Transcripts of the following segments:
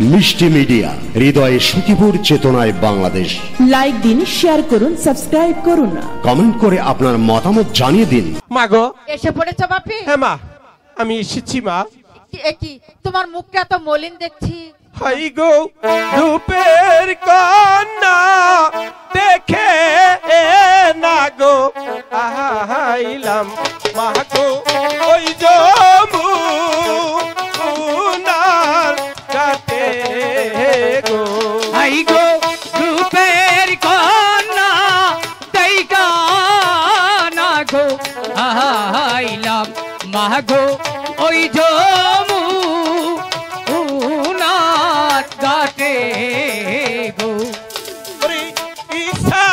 মিষ্টি মিডিয়া, হৃদয়ে সুখীপুর, চেতনায় বাংলাদেশ। লাইক দিন, শেয়ার করুন, সাবস্ক্রাইব করুন, কমেন্ট করে আপনার মতামত জানিয়ে দিন। মা গো, এসে পড়েছো বাপি? হ্যাঁ মা, আমি এসেছি মা। কি তোমার মুখটা তো মলিন দেখছি। হাই গো রূপের কন্যা দেখে না গো আহাইলাম মা গো ওই যমুনার ঘাটে গো। হাই গো রূপের কন্যা দেখা না গো আহাইলাম মা গো ওই যমুনার ঘাটে গো। ঈশা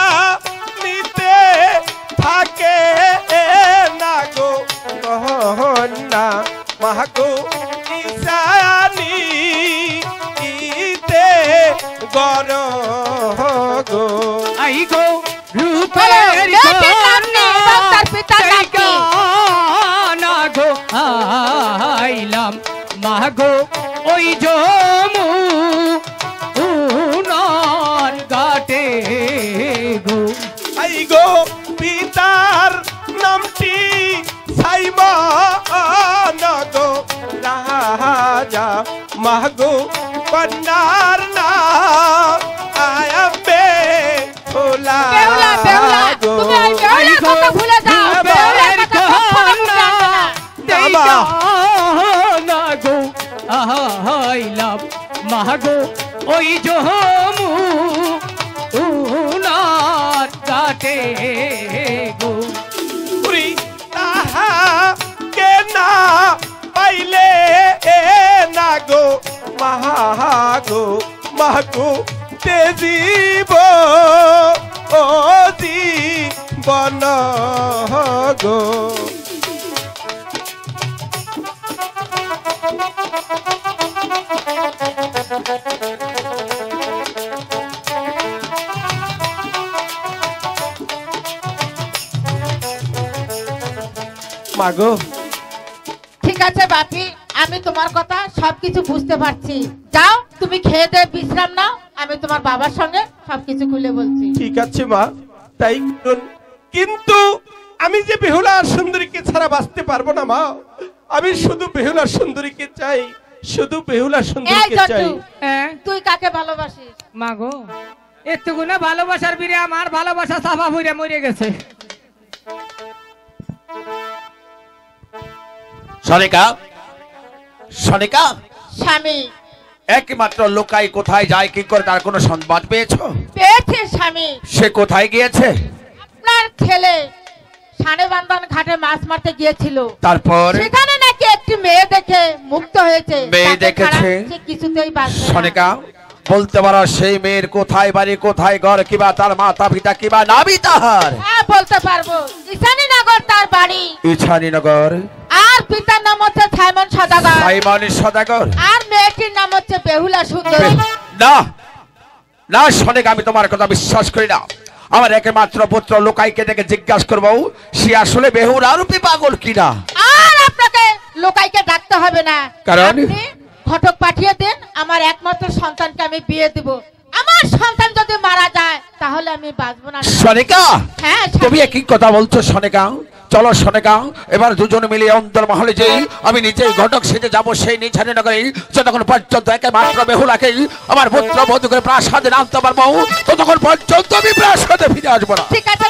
নিতে থাকে না গো কন্যা মা গো ঈশানি ইতে গর গো। আই গো রূপের কন্যা দেখা না গো আইলাম মা গো ওই যমুনার ঘাটে গো। আই গো পিতার নামটি সাইমন গো রাজা মা গো কন্যার নাম আয়াবে ভোলা গো। তুমি কথা ভুলে যাও। বেহুলার কথা কখনো ভুলবে না। না গো আহাইলাম মা গো ওই যমুনার ঘাটে গো। পুরি তাহা কে না পাইলে না গো মাগো মাগো তেজিব ও জীবন গো। মাগো ঠিক আছে বাপি, আমি তোমার কথা সবকিছু বুঝতে পারছি। যাও তুমি খেয়ে দে, বিশ্রাম নাও, আমি তোমার বাবার সঙ্গে সবকিছু খুলে বলছি। ঠিক আছে মা, তাই করুন। কিন্তু আমি যে বেহুলার সুন্দরীকে ছাড়া বাঁচতে পারবো না মা। আমি শুধু বেহুলার সুন্দরীকে চাই, শুধু বেহুলার সুন্দরীকে চাই। তুই কাকে ভালোবাসিস? মা গো এতগুলো ভালোবাসার বীরে আমার ভালোবাসা চাপা পড়ে মরে গেছে। সনিকা, সনিকা, স্বামী একমাত্র লোকাই কোথায় যায় কি করে তার কোনো সংবাদ পেয়েছো? পেয়েছে স্বামী। সে কোথায় গিয়েছে? আপনার ছেলে সানে বান্দান ঘাটে মাছ মারতে গিয়েছিল, তারপর সেখানে নাকি একটি মেয়ে দেখে মুক্ত হয়েছে। মেয়ে দেখেছে? সে কিছুতেই বাঁচবে না। সনিকা, বলতে পারো সেই মেয়ের কোথায় বাড়ি, কোথায় ঘর, কিবা তার মাতা পিতা, কিবা নাবি তাহার? হ্যাঁ বলতে পারবো। ঈশানীনগর তার বাড়ি। ঈশানীনগর। আর পিতার নাম হচ্ছে সাইমন সদাগর। সাইমন সদাগর। আর মেয়েটির নাম হচ্ছে বেহুলা সুন্দরী। না না সনিকা, আমি তোমার কথা বিশ্বাস করি না। আমার একমাত্র পুত্র লোকাইকে দেখে জিজ্ঞাসা করবো সে আসলে বেহুলা রূপী পাগল কিনা। আর আপনাকে লোকাইকে ডাকতে হবে না, কারণ আপনি ঘটক পাঠিয়ে দেন, আমার একমাত্র সন্তানকে আমি বিয়ে দেব। আমার সন্তান যদি মারা যায় তাহলে আমি বাঁচবো না। সনিকা, হ্যাঁ তুমি কি কথা বলছো সনিকা? চলো সনিকা, এবার দুজন মিলে অন্তর মহলে যেই আমি নিজেই ঘটক সেজে যাবো সেই ঈশানীনগরে। যতক্ষণ পর্যন্ত একমাত্র বেহুলাকেই আমার পুত্র বধূ করে প্রাসাদে আনতে পারবো ততক্ষণ পর্যন্ত আমি প্রাসাদে ফিরে আসবো না। ঠিক আছে।